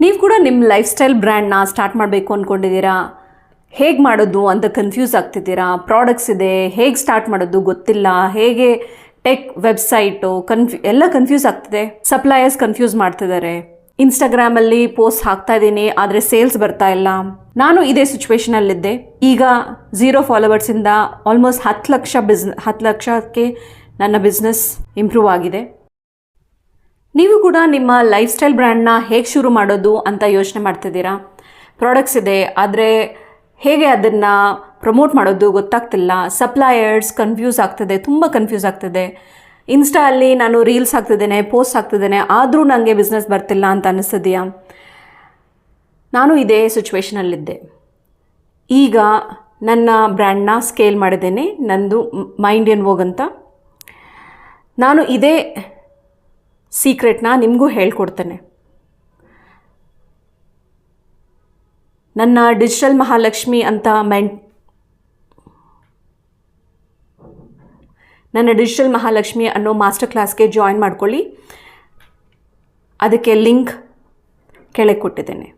ನೀವು ಕೂಡ ನಿಮ್ಮ ಲೈಫ್ ಸ್ಟೈಲ್ ಬ್ರ್ಯಾಂಡ್ನ ಸ್ಟಾರ್ಟ್ ಮಾಡಬೇಕು ಅಂದ್ಕೊಂಡಿದ್ದೀರಾ? ಹೇಗೆ ಮಾಡೋದು ಅಂತ ಕನ್ಫ್ಯೂಸ್ ಆಗ್ತಿದ್ದೀರಾ? ಪ್ರಾಡಕ್ಟ್ಸ್ ಇದೆ, ಹೇಗೆ ಸ್ಟಾರ್ಟ್ ಮಾಡೋದು ಗೊತ್ತಿಲ್ಲ, ಹೇಗೆ ಟೆಕ್ ವೆಬ್ಸೈಟು ಎಲ್ಲ ಕನ್ಫ್ಯೂಸ್ ಆಗ್ತಿದೆ. ಸಪ್ಲೈಯರ್ಸ್ ಕನ್ಫ್ಯೂಸ್ ಮಾಡ್ತಿದ್ದಾರೆ. ಇನ್ಸ್ಟಾಗ್ರಾಮಲ್ಲಿ ಪೋಸ್ಟ್ ಹಾಕ್ತಾ ಇದ್ದೀನಿ, ಆದರೆ ಸೇಲ್ಸ್ ಬರ್ತಾ ಇಲ್ಲ. ನಾನು ಇದೇ ಸಿಚುವೇಷನಲ್ಲಿದ್ದೆ. ಈಗ 0 ಫಾಲೋವರ್ಸಿಂದ ಆಲ್ಮೋಸ್ಟ್ 10 ಲಕ್ಷಕ್ಕೆ ನನ್ನ ಬಿಸ್ನೆಸ್ ಇಂಪ್ರೂವ್ ಆಗಿದೆ. ನೀವು ಕೂಡ ನಿಮ್ಮ ಲೈಫ್ ಸ್ಟೈಲ್ ಬ್ರ್ಯಾಂಡ್ನ ಹೇಗೆ ಶುರು ಮಾಡೋದು ಅಂತ ಯೋಚನೆ ಮಾಡ್ತಿದ್ದೀರಾ? ಪ್ರಾಡಕ್ಟ್ಸ್ ಇದೆ, ಆದರೆ ಹೇಗೆ ಅದನ್ನು ಪ್ರಮೋಟ್ ಮಾಡೋದು ಗೊತ್ತಾಗ್ತಿಲ್ಲ. ಸಪ್ಲೈಯರ್ಸ್ ತುಂಬ ಕನ್ಫ್ಯೂಸ್ ಆಗ್ತಿದೆ. ಇನ್ಸ್ಟಾ ಅಲ್ಲಿ ನಾನು ರೀಲ್ಸ್ ಹಾಕ್ತಿದ್ದೇನೆ, ಪೋಸ್ಟ್ ಹಾಕ್ತಿದ್ದೇನೆ, ಆದರೂ ನನಗೆ ಬಿಸ್ನೆಸ್ ಬರ್ತಿಲ್ಲ ಅಂತ ಅನ್ನಿಸ್ತಿದೆಯಾ? ನಾನು ಇದೇ ಸಿಚುವೇಷನಲ್ಲಿದ್ದೆ. ಈಗ ನನ್ನ ಬ್ರ್ಯಾಂಡ್ನ ಸ್ಕೇಲ್ ಮಾಡಿದ್ದೇನೆ. ನಂದು ಮೈಂಡ್ ಇನ್ ವೋಗ್ ಅಂತ. ನಾನು ಇದೇ ಸೀಕ್ರೆಟ್ನ ನಿಮಗೂ ಹೇಳ್ಕೊಡ್ತೇನೆ. ನನ್ನ ಡಿಜಿಟಲ್ ಮಹಾಲಕ್ಷ್ಮಿ ಅನ್ನೋ ಮಾಸ್ಟರ್ ಕ್ಲಾಸ್ಗೆ ಜಾಯಿನ್ ಮಾಡ್ಕೊಳ್ಳಿ. ಅದಕ್ಕೆ ಲಿಂಕ್ ಕೆಳಗೆ ಕೊಟ್ಟಿದ್ದೇನೆ.